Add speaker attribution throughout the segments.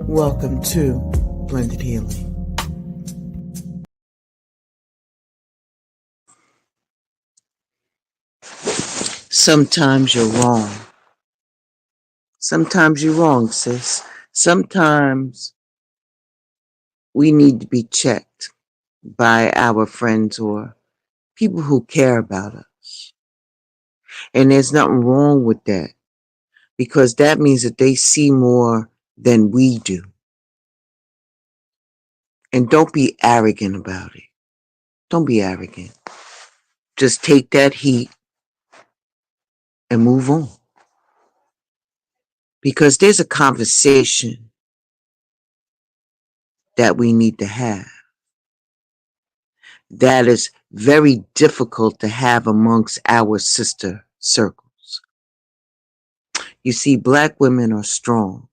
Speaker 1: Welcome to Blended Healing. Sometimes you're wrong. Sometimes you're wrong, sis. Sometimes we need to be checked by our friends or people who care about us. And there's nothing wrong with that, because that means that they see more than we do. And don't be arrogant about it. Don't be arrogant. Just take that heat and move on. Because there's a conversation that we need to have that is very difficult to have amongst our sister circles. You see, Black women are strong.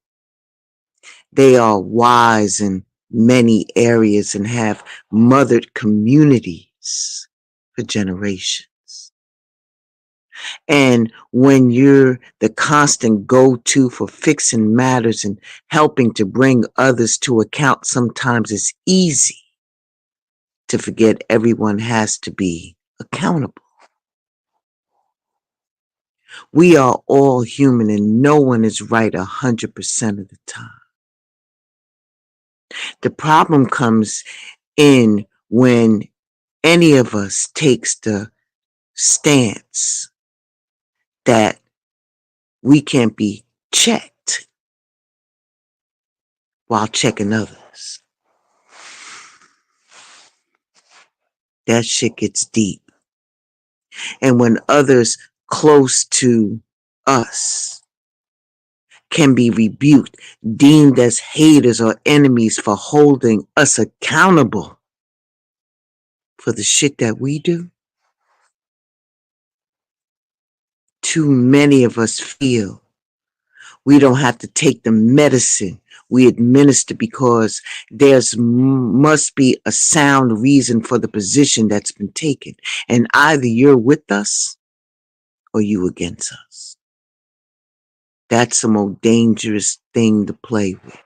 Speaker 1: They are wise in many areas and have mothered communities for generations. And when you're the constant go-to for fixing matters and helping to bring others to account, sometimes it's easy to forget everyone has to be accountable. We are all human and no one is right 100% of the time. The problem comes in when any of us takes the stance that we can't be checked while checking others. That shit gets deep. And when others close to us can be rebuked, deemed as haters or enemies for holding us accountable for the shit that we do, too many of us feel we don't have to take the medicine we administer because there's must be a sound reason for the position that's been taken. And either you're with us or you against us. That's the most dangerous thing to play with.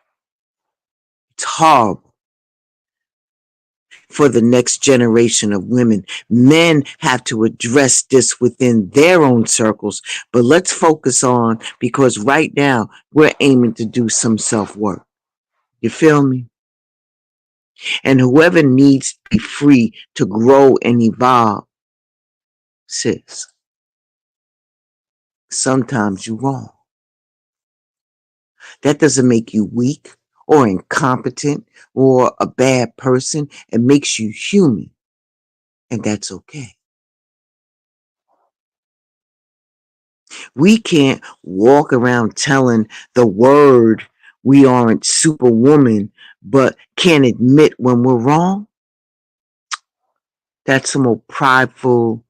Speaker 1: It's horrible for the next generation of women. Men have to address this within their own circles, but let's focus on, because right now we're aiming to do some self-work. You feel me? And whoever needs to be free to grow and evolve, sis, sometimes you're wrong. That doesn't make you weak or incompetent or a bad person. It makes you human, and that's okay. We can't walk around telling the word we aren't superwoman, but can't admit when we're wrong. That's some old prideful,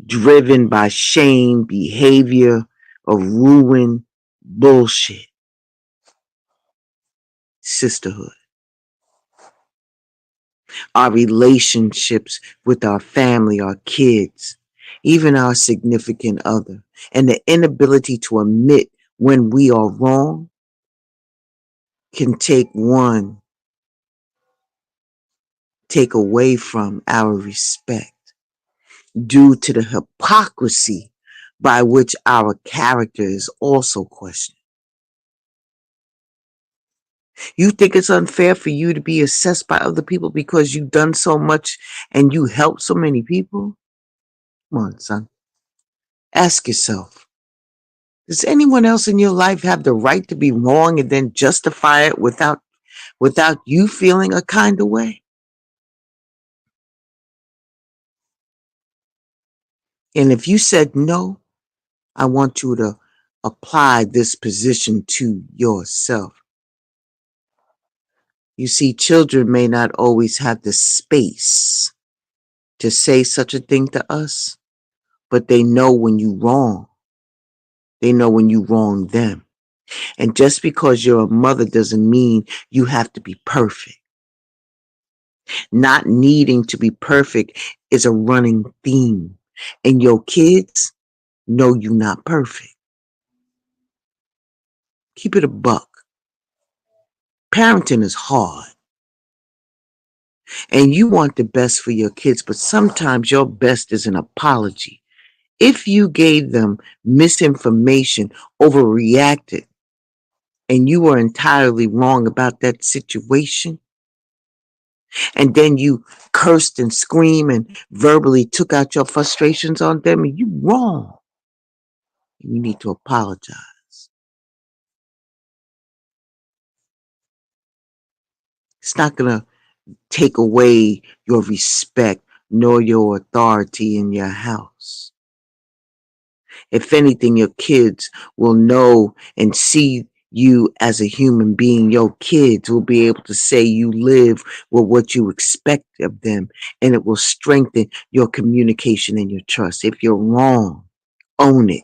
Speaker 1: driven by shame behavior of ruined bullshit. Sisterhood. Our relationships with our family, our kids, even our significant other, and the inability to admit when we are wrong can take away from our respect due to the hypocrisy by which our character is also questioned. You think it's unfair for you to be assessed by other people because you've done so much and you helped so many people? Come on, son. Ask yourself, does anyone else in your life have the right to be wrong and then justify it without you feeling a kind of way? And if you said no, I want you to apply this position to yourself. You see, children may not always have the space to say such a thing to us, but they know when you wrong. They know when you wrong them. And just because you're a mother doesn't mean you have to be perfect. Not needing to be perfect is a running theme. And your kids know you're not perfect. Keep it a buck. Parenting is hard. And you want the best for your kids, but sometimes your best is an apology. If you gave them misinformation, overreacted, and you were entirely wrong about that situation, and then you cursed and screamed and verbally took out your frustrations on them, and you wrong. You need to apologize. It's not going to take away your respect nor your authority in your house. If anything, your kids will know and see you as a human being. Your kids will be able to say you live with what you expect of them, and it will strengthen your communication and your trust. If you're wrong, own it.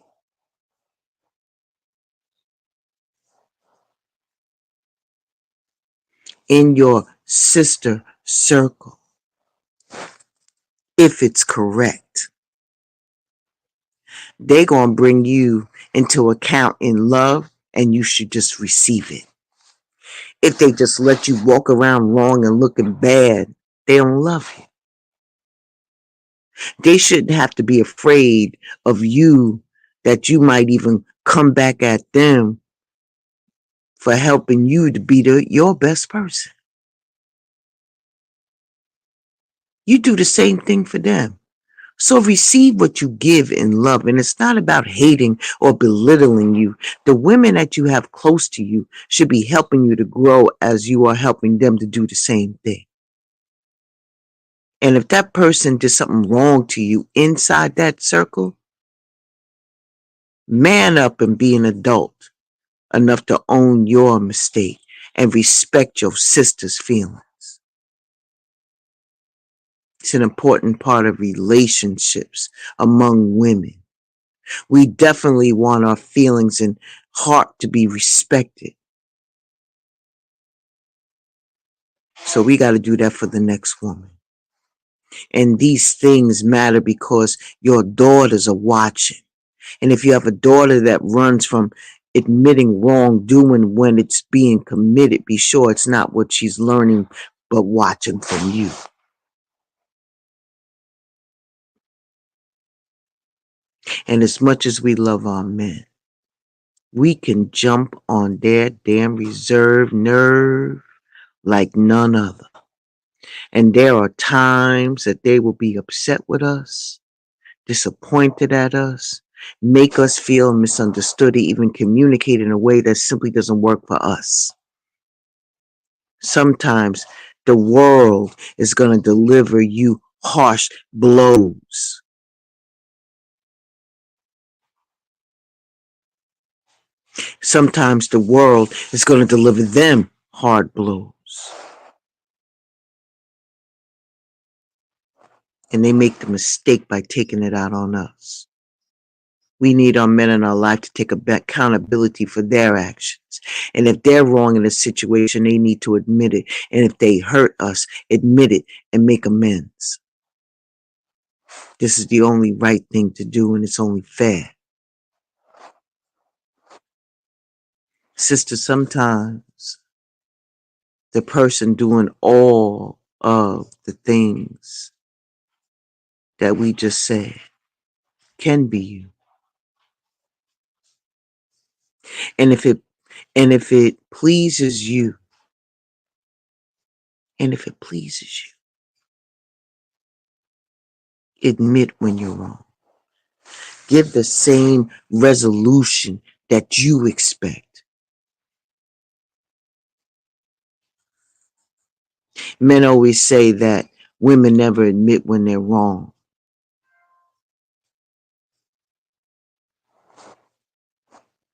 Speaker 1: In your sister circle, if it's correct, they're going to bring you into account in love, and you should just receive it. If they just let you walk around wrong and looking bad, they don't love you. They shouldn't have to be afraid of you, that you might even come back at them for helping you to be your best person. You do the same thing for them. So receive what you give in love. And it's not about hating or belittling you. The women that you have close to you should be helping you to grow as you are helping them to do the same thing. And if that person did something wrong to you inside that circle, man up and be an adult enough to own your mistake and respect your sister's feelings. It's an important part of relationships among women. We definitely want our feelings and heart to be respected. So we got to do that for the next woman. And these things matter because your daughters are watching. And if you have a daughter that runs from admitting wrongdoing when it's being committed, be sure it's not what she's learning, but watching from you. And as much as we love our men, we can jump on their damn reserve nerve like none other. And there are times that they will be upset with us, disappointed at us, make us feel misunderstood, or even communicate in a way that simply doesn't work for us. Sometimes the world is going to deliver you harsh blows. Sometimes the world is going to deliver them hard blows. And they make the mistake by taking it out on us. We need our men in our life to take accountability for their actions. And if they're wrong in a situation, they need to admit it. And if they hurt us, admit it and make amends. This is the only right thing to do, and it's only fair. Sister, sometimes the person doing all of the things that we just said can be you. And if it pleases you, and if it pleases you, admit when you're wrong. Give the same resolution that you expect. Men always say that women never admit when they're wrong.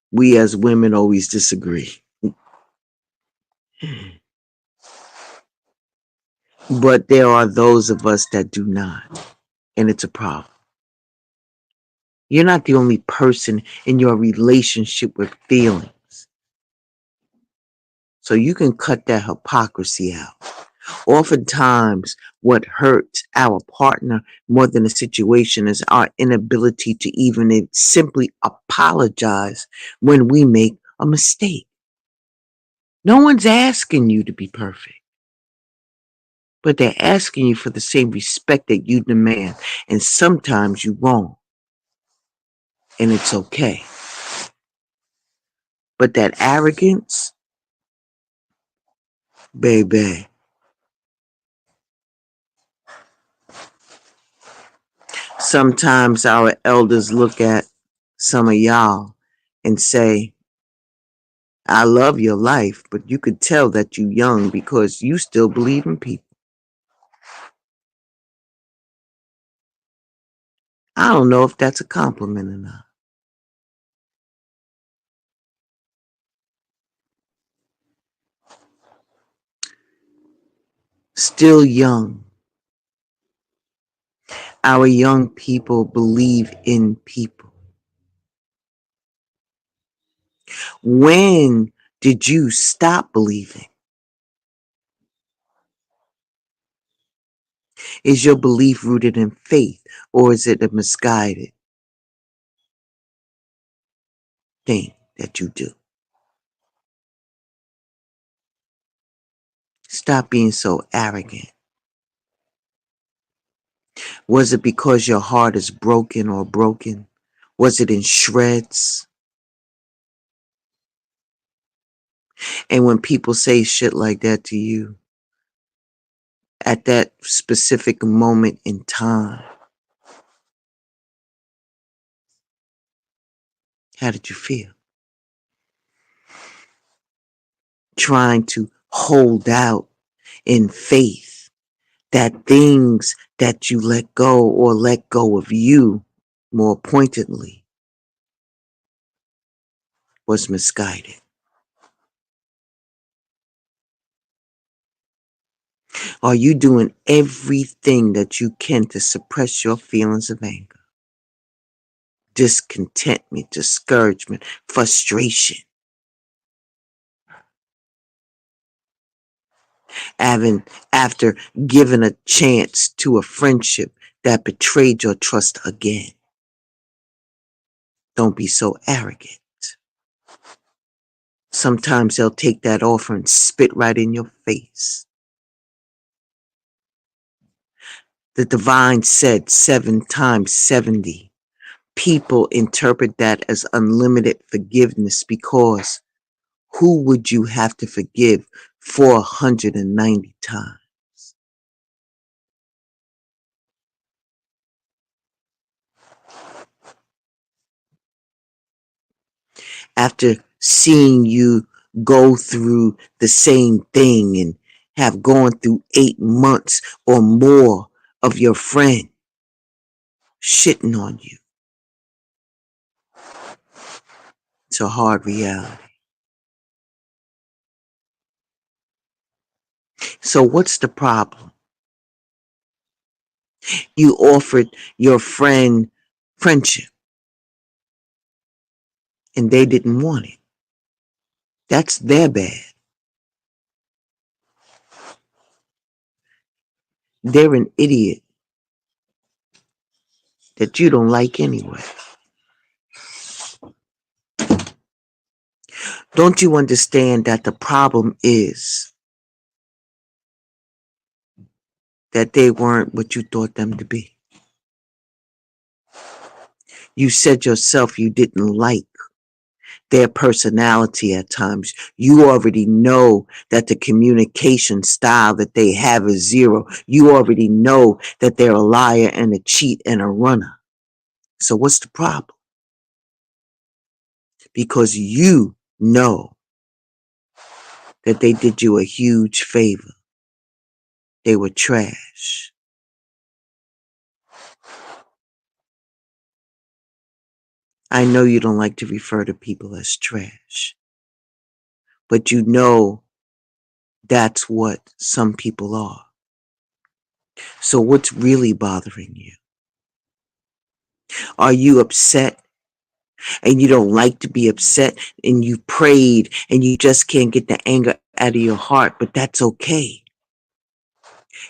Speaker 1: We as women always disagree. But there are those of us that do not, and it's a problem. You're not the only person in your relationship with feelings. So you can cut that hypocrisy out. Oftentimes, what hurts our partner more than the situation is our inability to even simply apologize when we make a mistake. No one's asking you to be perfect, but they're asking you for the same respect that you demand. And sometimes you're wrong, and it's okay. But that arrogance, baby, sometimes our elders look at some of y'all and say, I love your life, but you could tell that you're young because you still believe in people. I don't know if that's a compliment or not. Still young. Our young people believe in people. When did you stop believing? Is your belief rooted in faith, or is it a misguided thing that you do? Stop being so arrogant. Was it because your heart is broken or broken? Was it in shreds? And when people say shit like that to you, at that specific moment in time, how did you feel? Trying to hold out in faith that things that you let go or let go of you, more pointedly, was misguided. Are you doing everything that you can to suppress your feelings of anger, discontentment, discouragement, frustration? After giving a chance to a friendship that betrayed your trust again. Don't be so arrogant. Sometimes they'll take that offer and spit right in your face. The divine said 7 times 70. People interpret that as unlimited forgiveness because who would you have to forgive 490 times? After seeing you go through the same thing and have gone through 8 months or more of your friend shitting on you. It's a hard reality. So what's the problem? You offered your friend friendship. and they didn't want it. That's their bad. They're an idiot that you don't like anyway. Don't you understand that the problem is that they weren't what you thought them to be? You said yourself you didn't like their personality at times. You already know that the communication style that they have is zero. You already know that they're a liar and a cheat and a runner. So what's the problem? Because you know that they did you a huge favor. They were trash. I know you don't like to refer to people as trash, but you know that's what some people are. So what's really bothering you? Are you upset and you don't like to be upset and you prayed and you just can't get the anger out of your heart? But that's okay.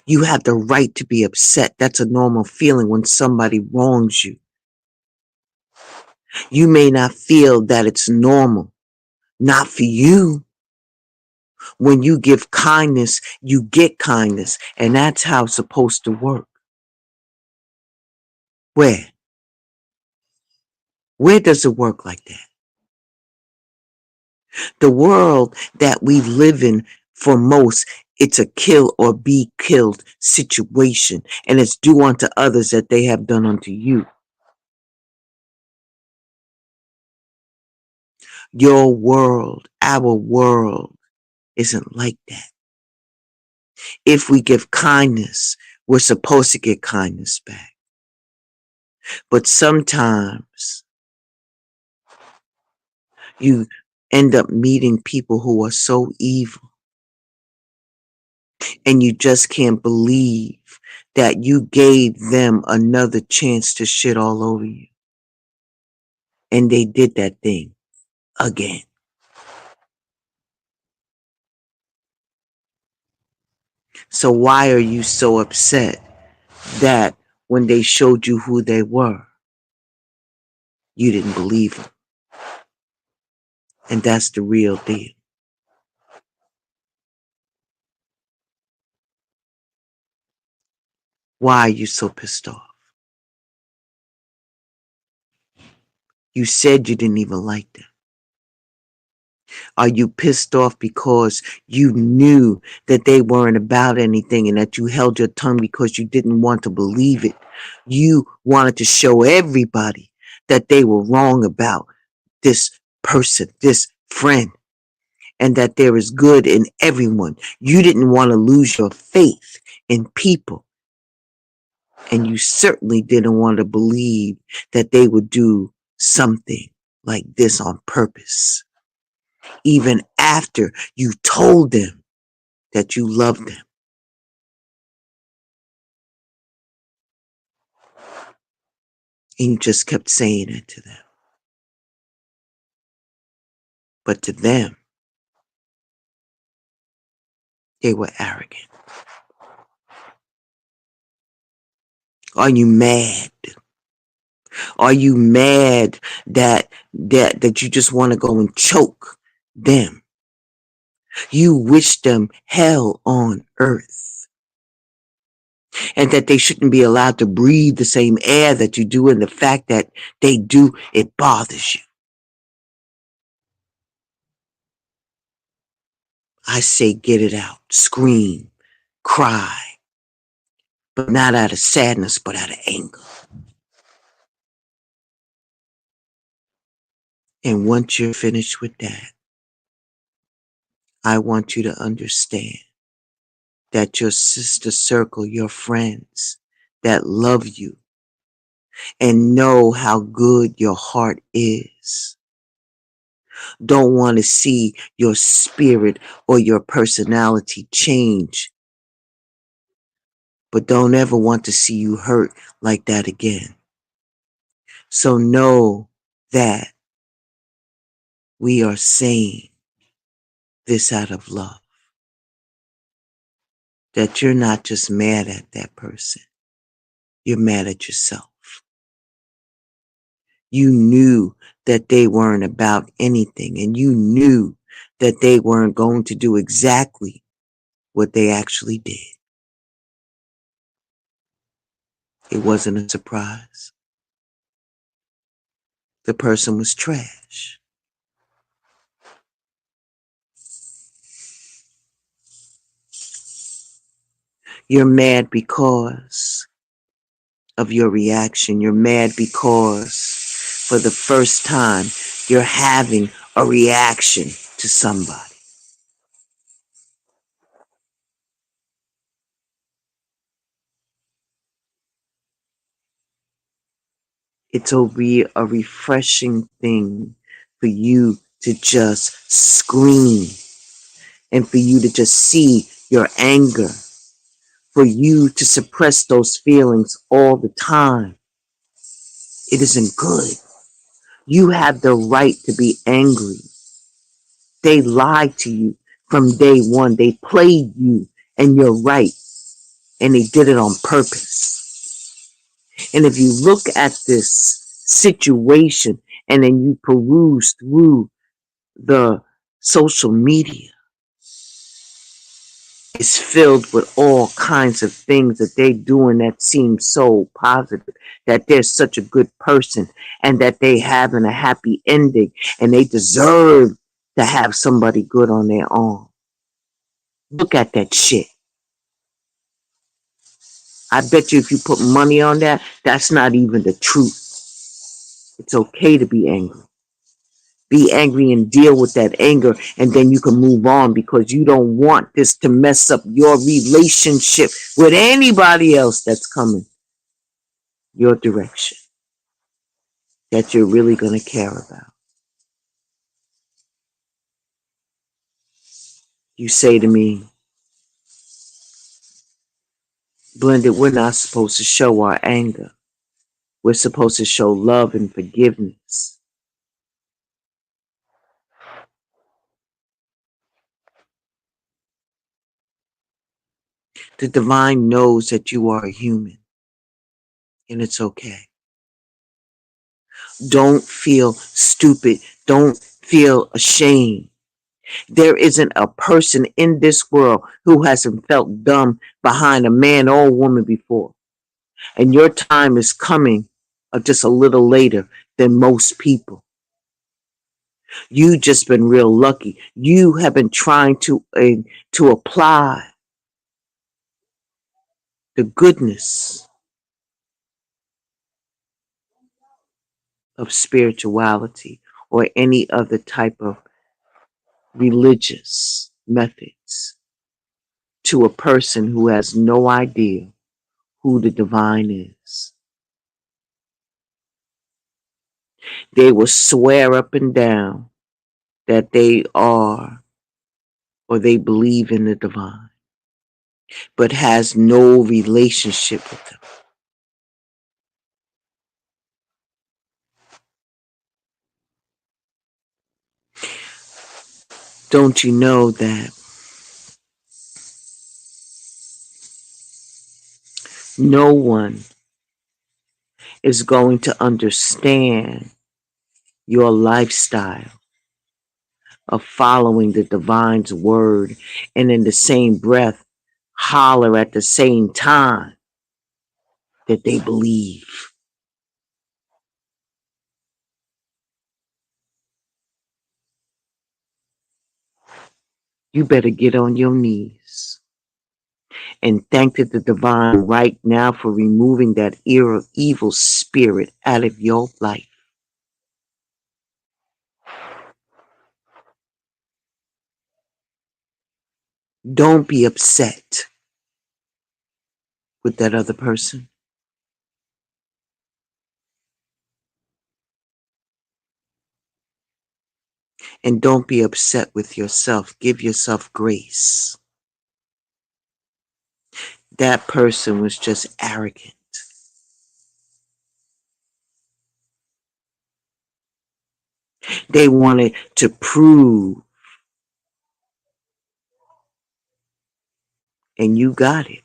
Speaker 1: You have the right to be upset. That's a normal feeling when somebody wrongs you. You may not feel that it's normal. Not for you. When you give kindness, you get kindness. And that's how it's supposed to work. Where? Where does it work like that? The world that we live in, for most, it's a kill or be killed situation. And it's do unto others that they have done unto you. Your world, our world, isn't like that. If we give kindness, we're supposed to get kindness back. But sometimes you end up meeting people who are so evil and you just can't believe that you gave them another chance to shit all over you. And they did that thing again. So why are you so upset that when they showed you who they were, you didn't believe them? And that's the real deal. Why are you so pissed off? You said you didn't even like them. Are you pissed off because you knew that they weren't about anything and that you held your tongue because you didn't want to believe it? You wanted to show everybody that they were wrong about this person, this friend, and that there is good in everyone. You didn't want to lose your faith in people. And you certainly didn't want to believe that they would do something like this on purpose, even after you told them that you loved them. And you just kept saying it to them. But to them, they were arrogant. Are you mad? Are you mad that you just want to go and choke them? You wish them hell on earth. And that they shouldn't be allowed to breathe the same air that you do, and the fact that they do, it bothers you. I say get it out. Scream. Cry. But not out of sadness, but out of anger. And once you're finished with that, I want you to understand that your sister circle, your friends that love you and know how good your heart is, don't want to see your spirit or your personality change, but don't ever want to see you hurt like that again. So know that We are saying this out of love, that you're not just mad at that person, you're mad at yourself. You knew that they weren't about anything, and you knew that they weren't going to do exactly what they actually did. It wasn't a surprise. The person was trash. You're mad because of your reaction. You're mad because for the first time you're having a reaction to somebody. It'll be a refreshing thing for you to just scream and for you to just see your anger, for you to suppress those feelings all the time. It isn't good. You have the right to be angry. They lied to you from day one. They played you, and you're right. And they did it on purpose. And if you look at this situation and then you peruse through the social media, it's filled with all kinds of things that they're doing that seem so positive, that they're such a good person and that they having a happy ending and they deserve to have somebody good on their arm. Look at that shit. I bet you if you put money on that, that's not even the truth. It's okay to be angry. Be angry and deal with that anger, and then you can move on because you don't want this to mess up your relationship with anybody else that's coming your direction that you're really going to care about. You say to me, Blended, we're not supposed to show our anger. We're supposed to show love and forgiveness. The divine knows that you are a human, and it's okay. Don't feel stupid. Don't feel ashamed. There isn't a person in this world who hasn't felt dumb behind a man or a woman before. And your time is coming just a little later than most people. You just been real lucky. You have been trying to apply the goodness of spirituality or any other type of religious methods to a person who has no idea who the divine is. They will swear up and down that they are or they believe in the divine, but has no relationship with them. Don't you know that no one is going to understand your lifestyle of following the divine's word and in the same breath holler at the same time that they believe? You better get on your knees and thank the divine right now for removing that evil spirit out of your life. Don't be upset with that other person. And don't be upset with yourself. Give yourself grace. That person was just arrogant. They wanted to prove, and you got it.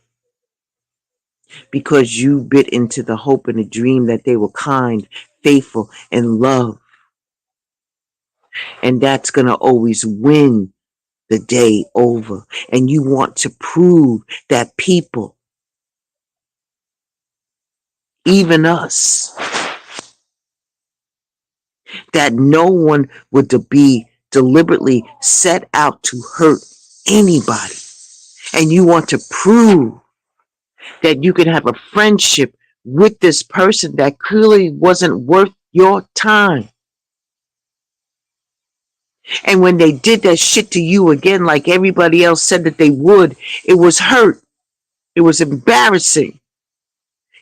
Speaker 1: Because you bit into the hope and the dream that they were kind, faithful, and love. And that's going to always win the day over. And you want to prove that people, even us, that no one would be deliberately set out to hurt anybody. And you want to prove that you can have a friendship with this person that clearly wasn't worth your time. And when they did that shit to you again, like everybody else said that they would, it was hurt. It was embarrassing.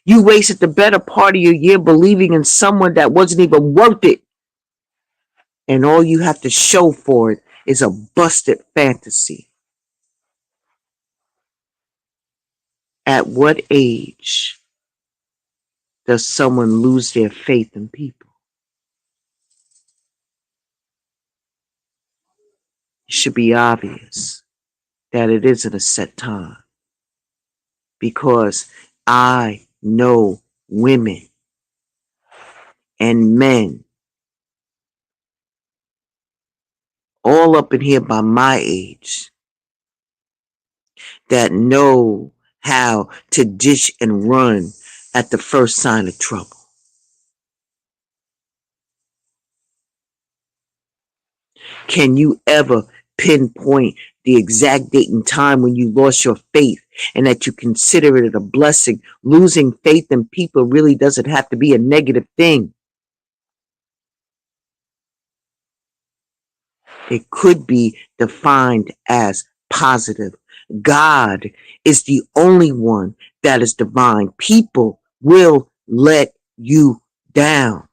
Speaker 1: You wasted the better part of your year believing in someone that wasn't even worth it. And all you have to show for it is a busted fantasy. At what age does someone lose their faith in people? It should be obvious that it isn't a set time. Because I know women and men all up in here by my age that know how to dish and run at the first sign of trouble. Can you ever pinpoint the exact date and time when you lost your faith and that you consider it a blessing? Losing faith in people really doesn't have to be a negative thing. It could be defined as positive. God is the only one that is divine. People will let you down.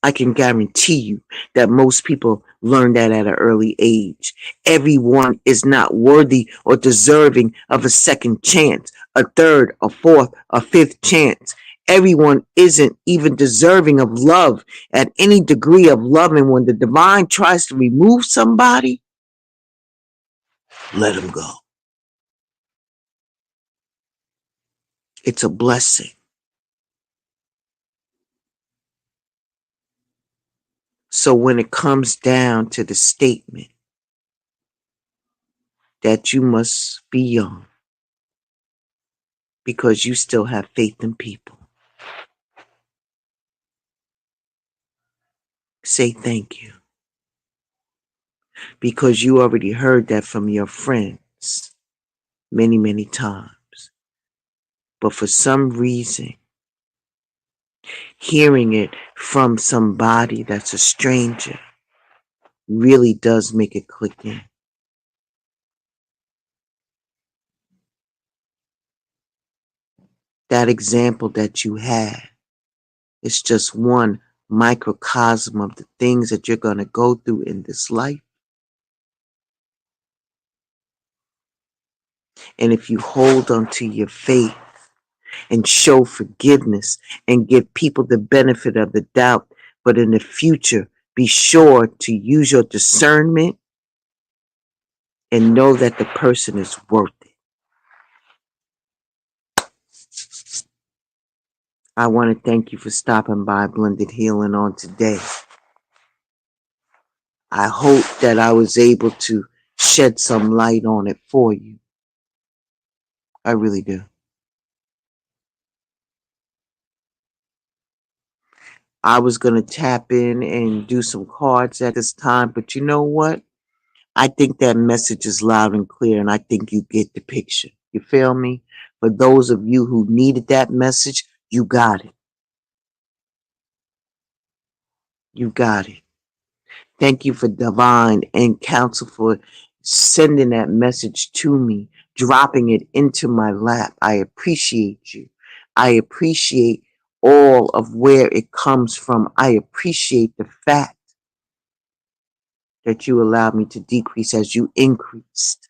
Speaker 1: I can guarantee you that most people learn that at an early age. Everyone is not worthy or deserving of a second chance, a third, a fourth, a fifth chance. Everyone isn't even deserving of love at any degree of love. And when the divine tries to remove somebody, let them go. It's a blessing. So when it comes down to the statement that you must be young because you still have faith in people, say thank you. Because you already heard that from your friends many, many times. But for some reason, hearing it from somebody that's a stranger really does make it click in. That example that you had is just one microcosm of the things that you're going to go through in this life. And if you hold on to your faith and show forgiveness and give people the benefit of the doubt, but in the future, be sure to use your discernment and know that the person is worth it. I want to thank you for stopping by Blended Healing on today. I hope that I was able to shed some light on it for you. I really do. I was going to tap in and do some cards at this time, but you know what? I think that message is loud and clear, and I think you get the picture. You feel me? For those of you who needed that message, you got it. You got it. Thank you for Divine and Counsel for sending that message to me, dropping it into my lap. I appreciate you. I appreciate all of where it comes from. I appreciate the fact that you allowed me to decrease as you increased.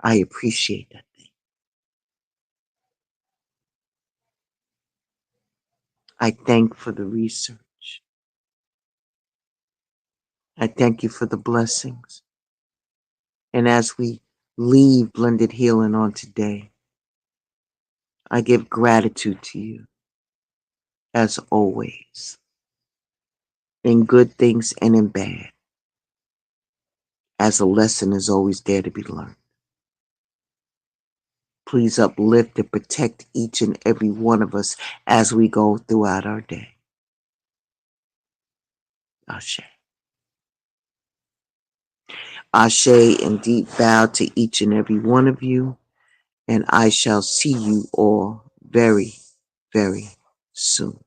Speaker 1: I appreciate that thing. I thank for the research. I thank you for the blessings. And as we leave blended healing on today, I give gratitude to you as always, in good things and in bad, as a lesson is always there to be learned. Please uplift and protect each and every one of us as we go throughout our day. Ashe. Ashe and deep bow to each and every one of you, and I shall see you all very, very soon.